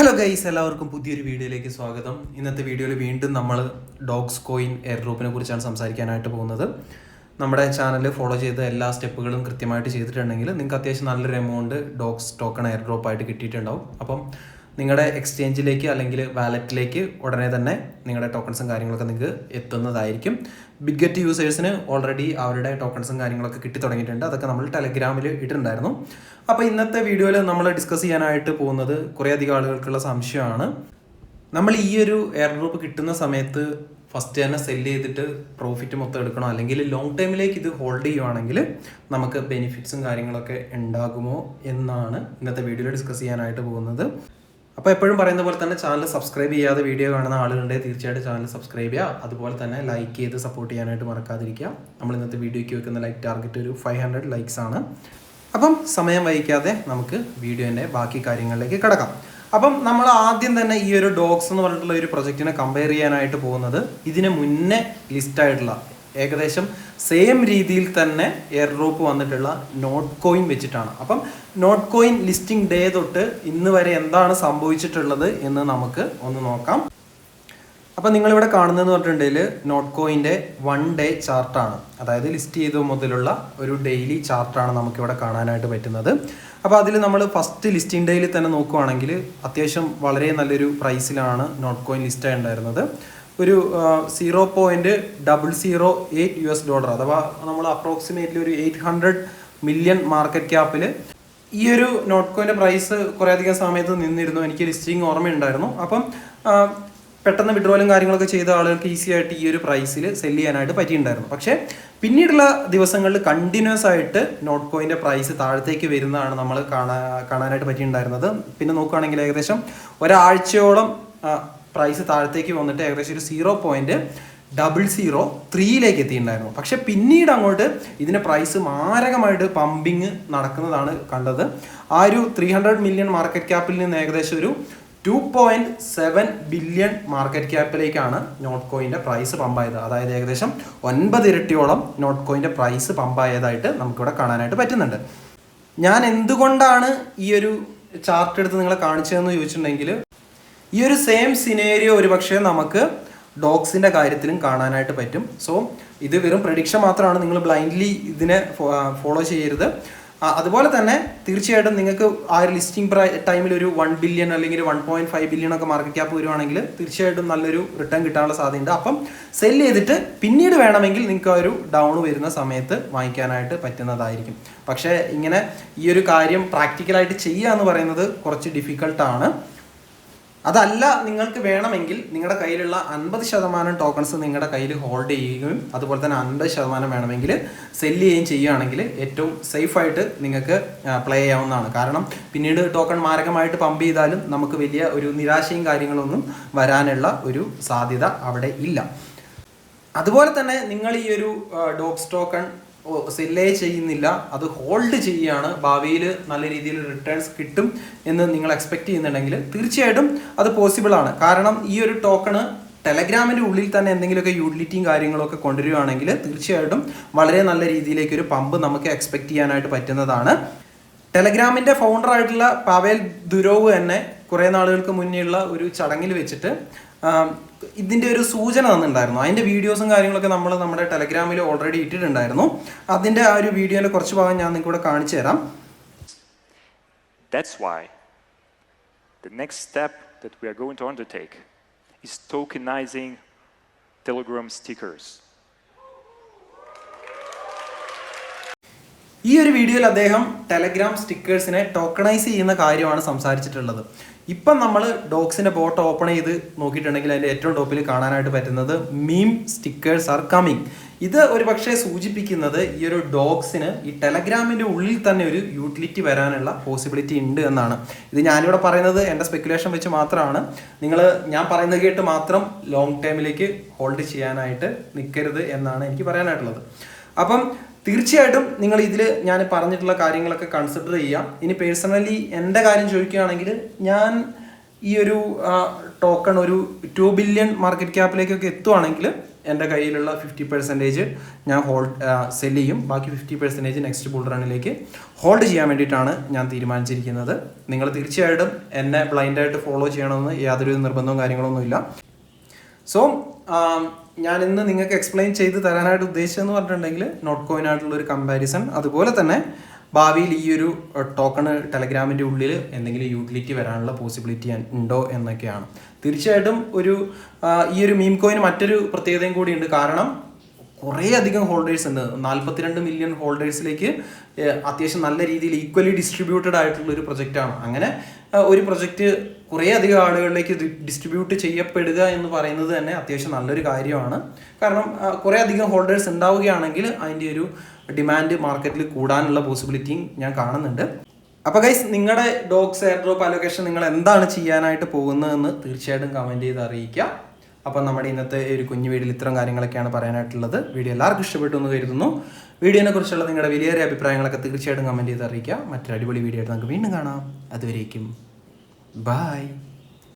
Hello guys, എല്ലാവർക്കും പുതിയൊരു വീഡിയോയിലേക്ക് സ്വാഗതം. ഇന്നത്തെ വീഡിയോയിൽ വീണ്ടും നമ്മൾ ഡോഗ്സ് കോയിൻ എയർ ഡ്രോപ്പിനെ കുറിച്ചാണ് സംസാരിക്കാനായിട്ട് പോകുന്നത്. നമ്മുടെ ചാനൽ ഫോളോ ചെയ്ത എല്ലാ സ്റ്റെപ്പുകളും കൃത്യമായിട്ട് ചെയ്തിട്ടുണ്ടെങ്കിൽ നിങ്ങൾക്ക് അത്യാവശ്യം നല്ലൊരു amount dogs token air drop ആയിട്ട് കിട്ടിയിട്ടുണ്ടാവും. അപ്പം നിങ്ങളുടെ എക്സ്ചേഞ്ചിലേക്ക് അല്ലെങ്കിൽ വാലറ്റിലേക്ക് ഉടനെ തന്നെ നിങ്ങളുടെ ടോക്കൺസും കാര്യങ്ങളൊക്കെ നിങ്ങൾക്ക് എത്തുന്നതായിരിക്കും. ബിഗ്ഗറ്റ് യൂസേഴ്സിന് ഓൾറെഡി അവരുടെ ടോക്കൺസും കാര്യങ്ങളൊക്കെ കിട്ടി തുടങ്ങിയിട്ടുണ്ട്. അതൊക്കെ നമ്മൾ ടെലഗ്രാമിൽ ഇട്ടിട്ടുണ്ടായിരുന്നു. അപ്പോൾ ഇന്നത്തെ വീഡിയോയിൽ നമ്മൾ ഡിസ്കസ് ചെയ്യാനായിട്ട് പോകുന്നത് കുറേയധികം ആളുകൾക്കുള്ള സംശയമാണ്. നമ്മൾ ഈ ഒരു എയർ ഡ്രോപ്പ് കിട്ടുന്ന സമയത്ത് ഫസ്റ്റ് തന്നെ സെല്ല് ചെയ്തിട്ട് പ്രോഫിറ്റ് മൊത്തം എടുക്കണോ, അല്ലെങ്കിൽ ലോങ് ടൈമിലേക്ക് ഇത് ഹോൾഡ് ചെയ്യുവാണെങ്കിൽ നമുക്ക് ബെനിഫിറ്റ്സും കാര്യങ്ങളൊക്കെ ഉണ്ടാകുമോ എന്നാണ് ഇന്നത്തെ വീഡിയോയിൽ ഡിസ്കസ് ചെയ്യാനായിട്ട് പോകുന്നത്. അപ്പോൾ എപ്പോഴും പറയുന്ന പോലെ തന്നെ ചാനൽ സബ്സ്ക്രൈബ് ചെയ്യാതെ വീഡിയോ കാണുന്ന ആളുകളുണ്ടെങ്കിൽ തീർച്ചയായിട്ടും ചാനൽ സബ്സ്ക്രൈബ് ചെയ്യുക. അതുപോലെ തന്നെ ലൈക്ക് ചെയ്ത് സപ്പോർട്ട് ചെയ്യാനായിട്ട് മറക്കാതിരിക്കുക. നമ്മൾ ഇന്നത്തെ വീഡിയോയ്ക്ക് വെക്കുന്ന ലൈക്ക് ടാർഗറ്റ് ഒരു 500 ലൈക്സ് ആണ്. അപ്പം സമയം വൈകാതെ നമുക്ക് വീഡിയോൻ്റെ ബാക്കി കാര്യങ്ങളിലേക്ക് കിടക്കാം. അപ്പം നമ്മൾ ആദ്യം തന്നെ ഈ ഒരു ഡോഗ്സ് എന്ന് പറഞ്ഞിട്ടുള്ള ഒരു പ്രൊജക്റ്റിനെ കമ്പയർ ചെയ്യാനായിട്ട് പോകുന്നത് ഇതിന് മുന്നേ ലിസ്റ്റായിട്ടുള്ള ഏകദേശം സെയിം രീതിയിൽ തന്നെ എയർ ഡ്രോപ്പ് വന്നിട്ടുള്ള നോട്ട് കോയിൻ വെച്ചിട്ടാണ്. അപ്പം നോട്ട് കോയിൻ ലിസ്റ്റിംഗ് ഡേ തൊട്ട് ഇന്ന് വരെ എന്താണ് സംഭവിച്ചിട്ടുള്ളത് എന്ന് നമുക്ക് ഒന്ന് നോക്കാം. അപ്പം നിങ്ങളിവിടെ കാണുന്നതെന്ന് പറഞ്ഞിട്ടുണ്ടെങ്കിൽ നോട്ട് കോയിൻ്റെ 1 ഡേ ചാർട്ടാണ്. അതായത് ലിസ്റ്റ് ചെയ്ത മുതലുള്ള ഒരു ഡെയിലി ചാർട്ടാണ് നമുക്കിവിടെ കാണാനായിട്ട് പറ്റുന്നത്. അപ്പോൾ അതിൽ നമ്മൾ ഫസ്റ്റ് ലിസ്റ്റിംഗ് ഡേയിൽ തന്നെ നോക്കുവാണെങ്കിൽ അത്യാവശ്യം വളരെ നല്ലൊരു പ്രൈസിലാണ് നോട്ട് കോയിൻ ലിസ്റ്റ് ഉണ്ടായിരുന്നത്. ഒരു $0.008 അഥവാ നമ്മൾ അപ്രോക്സിമേറ്റ്ലി ഒരു 800 മില്യൺ മാർക്കറ്റ് ക്യാപ്പിൽ ഈ ഒരു നോട്ട് കോയിൻ്റെ പ്രൈസ് കുറേയധികം സമയത്ത് നിന്നിരുന്നു. എനിക്ക് ലിസ്റ്റിംഗ് ഓർമ്മയുണ്ടായിരുന്നു. അപ്പം പെട്ടെന്ന് വിഡ്രോലും കാര്യങ്ങളൊക്കെ ചെയ്ത ആളുകൾക്ക് ഈസി ആയിട്ട് ഈ ഒരു പ്രൈസിൽ സെല് ചെയ്യാനായിട്ട് പറ്റിയിട്ടുണ്ടായിരുന്നു. പക്ഷേ പിന്നീടുള്ള ദിവസങ്ങളിൽ കണ്ടിന്യൂസ് ആയിട്ട് നോട്ട് കോയിൻ്റെ പ്രൈസ് താഴത്തേക്ക് വരുന്നതാണ് നമ്മൾ കാണാനായിട്ട് പറ്റിയിട്ടുണ്ടായിരുന്നത്. പിന്നെ നോക്കുകയാണെങ്കിൽ ഏകദേശം ഒരാഴ്ചയോളം പ്രൈസ് താഴത്തേക്ക് വന്നിട്ട് ഏകദേശം ഒരു 0.003 എത്തിയിട്ടുണ്ടായിരുന്നു. പക്ഷെ പിന്നീട് അങ്ങോട്ട് ഇതിൻ്റെ പ്രൈസ് മാരകമായിട്ട് പമ്പിങ് നടക്കുന്നതാണ് കണ്ടത്. ആ ഒരു 300 മില്യൺ മാർക്കറ്റ് ക്യാപ്പിൽ നിന്ന് ഏകദേശം ഒരു 2.7 ബില്യൺ മാർക്കറ്റ് ക്യാപ്പിലേക്കാണ് നോട്ട് കോയിൻ്റെ പ്രൈസ് പമ്പായത്. അതായത് ഏകദേശം 9 ഇരട്ടിയോളം നോട്ട് കോയിൻ്റെ പ്രൈസ് പമ്പായതായിട്ട് നമുക്കിവിടെ കാണാനായിട്ട് പറ്റുന്നുണ്ട്. ഞാൻ എന്തുകൊണ്ടാണ് ഈ ഒരു ചാർട്ട് എടുത്ത് നിങ്ങളെ കാണിച്ചതെന്ന് ചോദിച്ചിട്ടുണ്ടെങ്കിൽ ഈ ഒരു സെയിം സിനേരിയോ ഒരു പക്ഷേ നമുക്ക് ഡോഗ്സിൻ്റെ കാര്യത്തിലും കാണാനായിട്ട് പറ്റും. സോ ഇത് വെറും പ്രഡിക്ഷൻ മാത്രമാണ്. നിങ്ങൾ ബ്ലൈൻഡ്ലി ഇതിനെ ഫോളോ ചെയ്യരുത്. അതുപോലെ തന്നെ തീർച്ചയായിട്ടും നിങ്ങൾക്ക് ആ ഒരു ലിസ്റ്റിംഗ് ടൈമിൽ ഒരു 1 ബില്യൺ അല്ലെങ്കിൽ 1.5 ബില്യൺ ഒക്കെ മാർക്കറ്റ് ക്യാപ്പ് വരുവാണെങ്കിൽ തീർച്ചയായിട്ടും നല്ലൊരു റിട്ടേൺ കിട്ടാനുള്ള സാധ്യതയുണ്ട്. അപ്പം സെല് ചെയ്തിട്ട് പിന്നീട് വേണമെങ്കിൽ നിങ്ങൾക്ക് ആ ഒരു ഡൗൺ വരുന്ന സമയത്ത് വാങ്ങിക്കാനായിട്ട് പറ്റുന്നതായിരിക്കും. പക്ഷേ ഇങ്ങനെ ഈ ഒരു കാര്യം പ്രാക്ടിക്കലായിട്ട് ചെയ്യുക എന്ന് പറയുന്നത് കുറച്ച് ഡിഫിക്കൽട്ടാണ്. അതല്ല, നിങ്ങൾക്ക് വേണമെങ്കിൽ നിങ്ങളുടെ കയ്യിലുള്ള 50% ടോക്കൺസ് നിങ്ങളുടെ കയ്യിൽ ഹോൾഡ് ചെയ്യുകയും അതുപോലെ തന്നെ 50% വേണമെങ്കിൽ സെല്ല് ചെയ്യുകയും ചെയ്യുകയാണെങ്കിൽ ഏറ്റവും സേഫായിട്ട് നിങ്ങൾക്ക് പ്ലേ ചെയ്യാവുന്നതാണ്. കാരണം പിന്നീട് ടോക്കൺ മാരകമായിട്ട് പമ്പ് ചെയ്താലും നമുക്ക് വലിയ ഒരു നിരാശയും കാര്യങ്ങളൊന്നും വരാനുള്ള ഒരു സാധ്യത അവിടെ ഇല്ല. അതുപോലെ തന്നെ നിങ്ങൾ ഈ ഒരു ഡോഗ്സ് ടോക്കൺ സെല്ലേ ചെയ്യുന്നില്ല, അത് ഹോൾഡ് ചെയ്യുകയാണ്, ഭാവിയിൽ നല്ല രീതിയിൽ റിട്ടേൺസ് കിട്ടും എന്ന് നിങ്ങൾ എക്സ്പെക്ട് ചെയ്യുന്നുണ്ടെങ്കിൽ തീർച്ചയായിട്ടും അത് പോസിബിൾ ആണ്. കാരണം ഈ ഒരു ടോക്കണ് ടെലഗ്രാമിൻ്റെ ഉള്ളിൽ തന്നെ എന്തെങ്കിലുമൊക്കെ യൂട്ടിലിറ്റിയും കാര്യങ്ങളൊക്കെ കൊണ്ടുവരികയാണെങ്കിൽ തീർച്ചയായിട്ടും വളരെ നല്ല രീതിയിലേക്ക് ഒരു പമ്പ് നമുക്ക് എക്സ്പെക്ട് ചെയ്യാനായിട്ട് പറ്റുന്നതാണ്. ടെലഗ്രാമിൻ്റെ ഫൗണ്ടറായിട്ടുള്ള പാവേൽ ദുരോവ് തന്നെ കുറേ നാളുകൾക്ക് മുന്നേയുള്ള ഒരു ചടങ്ങിൽ വെച്ചിട്ട് ഇതിൻ്റെ ഒരു സൂചന തന്നിട്ടുണ്ടായിരുന്നു. അതിൻ്റെ വീഡിയോസും കാര്യങ്ങളൊക്കെ നമ്മൾ നമ്മുടെ ടെലഗ്രാമിൽ ഓൾറെഡി ഇട്ടിട്ടുണ്ടായിരുന്നു. അതിൻ്റെ ആ ഒരു വീഡിയോയുടെ കുറച്ച് ഭാഗം ഞാൻ നിങ്ങൾക്ക് ഇവിടെ കാണിച്ചു തരാം. That's why the next step that we are going to undertake is tokenizing Telegram stickers. ഈ ഒരു വീഡിയോയിൽ അദ്ദേഹം ടെലഗ്രാം സ്റ്റിക്കേഴ്സിനെ ടോക്കണൈസ് ചെയ്യുന്ന കാര്യമാണ് സംസാരിച്ചിട്ടുള്ളത്. ഇപ്പം നമ്മൾ ഡോഗ്സിൻ്റെ ബോട്ട് ഓപ്പൺ ചെയ്ത് നോക്കിയിട്ടുണ്ടെങ്കിൽ അതിൻ്റെ ഏറ്റവും ടോപ്പിൽ കാണാനായിട്ട് പറ്റുന്നത് മീം സ്റ്റിക്കേഴ്സ് ആർ കമ്മിങ്. ഇത് ഒരു പക്ഷേ സൂചിപ്പിക്കുന്നത് ഈ ഒരു ഡോഗ്സിന് ഈ ടെലഗ്രാമിൻ്റെ ഉള്ളിൽ തന്നെ ഒരു യൂട്ടിലിറ്റി വരാനുള്ള പോസിബിലിറ്റി ഉണ്ട് എന്നാണ്. ഇത് ഞാനിവിടെ പറയുന്നത് എൻ്റെ സ്പെക്കുലേഷൻ വെച്ച് മാത്രമാണ്. ഞാൻ പറയുന്നത് കേട്ട് മാത്രം ലോങ് ടൈമിലേക്ക് ഹോൾഡ് ചെയ്യാനായിട്ട് നിൽക്കരുത് എന്നാണ് എനിക്ക് പറയാനായിട്ടുള്ളത്. അപ്പം തീർച്ചയായിട്ടും നിങ്ങൾ ഇതിൽ ഞാൻ പറഞ്ഞിട്ടുള്ള കാര്യങ്ങളൊക്കെ കൺസിഡർ ചെയ്യാം. ഇനി പേഴ്സണലി എൻ്റെ കാര്യം ചോദിക്കുകയാണെങ്കിൽ ഞാൻ ഈ ഒരു ടോക്കൺ ഒരു 2 ബില്യൺ മാർക്കറ്റ് ക്യാപ്പിലേക്കൊക്കെ എത്തുവാണെങ്കിൽ എൻ്റെ കയ്യിലുള്ള 50% ഞാൻ സെല് ചെയ്യും. ബാക്കി 50% നെക്സ്റ്റ് ബുൾ റണ്ണിലേക്ക് ഹോൾഡ് ചെയ്യാൻ വേണ്ടിയിട്ടാണ് ഞാൻ തീരുമാനിച്ചിരിക്കുന്നത്. നിങ്ങൾ തീർച്ചയായിട്ടും എന്നെ ബ്ലൈൻഡായിട്ട് ഫോളോ ചെയ്യണമെന്ന് യാതൊരു നിർബന്ധവും കാര്യങ്ങളൊന്നുമില്ല. സോ ഞാൻ ഇന്ന് നിങ്ങൾക്ക് എക്സ്പ്ലെയിൻ ചെയ്ത് തരാനായിട്ട് ഉദ്ദേശിച്ചതെന്ന് പറഞ്ഞിട്ടുണ്ടെങ്കിൽ നോട്ട് കോയിനായിട്ടുള്ളൊരു കമ്പാരിസൺ, അതുപോലെ തന്നെ ഭാവിയിൽ ഈ ഒരു ടോക്കണ് ടെലഗ്രാമിൻ്റെ ഉള്ളിൽ എന്തെങ്കിലും യൂട്ടിലിറ്റി വരാനുള്ള പോസിബിലിറ്റി ഉണ്ടോ എന്നൊക്കെയാണ്. തീർച്ചയായിട്ടും ഈ ഒരു മീം കോയിന് മറ്റൊരു പ്രത്യേകതയും കൂടിയുണ്ട്. കാരണം കുറേ അധികം ഹോൾഡേഴ്സ് ഉണ്ട്. 42 മില്യൺ ഹോൾഡേഴ്സിലേക്ക് അത്യാവശ്യം നല്ല രീതിയിൽ ഈക്വലി ഡിസ്ട്രിബ്യൂട്ടഡ് ആയിട്ടുള്ള ഒരു പ്രൊജക്റ്റാണ്. അങ്ങനെ ഒരു പ്രൊജക്റ്റ് കുറേ അധികം ആളുകളിലേക്ക് ഡിസ്ട്രിബ്യൂട്ട് ചെയ്യപ്പെടുക എന്ന് പറയുന്നത് തന്നെ അത്യാവശ്യം നല്ലൊരു കാര്യമാണ്. കാരണം കുറേ അധികം ഹോൾഡേഴ്സ് ഉണ്ടാവുകയാണെങ്കിൽ അതിൻ്റെ ഒരു ഡിമാൻഡ് മാർക്കറ്റിൽ കൂടാനുള്ള പോസിബിലിറ്റിയും ഞാൻ കാണുന്നുണ്ട്. അപ്പോൾ ഗൈസ്, നിങ്ങളുടെ ഡോഗ്സ് എയർ ഡ്രോപ്പ് അലൊക്കേഷൻ നിങ്ങൾ എന്താണ് ചെയ്യാനായിട്ട് പോകുന്നതെന്ന് തീർച്ചയായിട്ടും കമൻറ്റ് ചെയ്ത് അറിയിക്കുക. അപ്പോൾ നമ്മുടെ ഇന്നത്തെ ഒരു കുഞ്ഞു വീഡിയോയിൽ ഇത്തരം കാര്യങ്ങളൊക്കെയാണ് പറയാനായിട്ടുള്ളത്. വീഡിയോ എല്ലാവർക്കും ഇഷ്ടപ്പെട്ടു എന്ന് കരുതുന്നു. വീഡിയോനെ കുറിച്ചുള്ള നിങ്ങളുടെ വലിയ അഭിപ്രായങ്ങളൊക്കെ തീർച്ചയായിട്ടും കമൻറ്റ് ചെയ്ത് അറിയിക്കുക. മറ്റൊരു അടിപൊളി വീഡിയോ ആയിട്ട് നമുക്ക് വീണ്ടും കാണാം. അതുവരേക്കും ബൈ.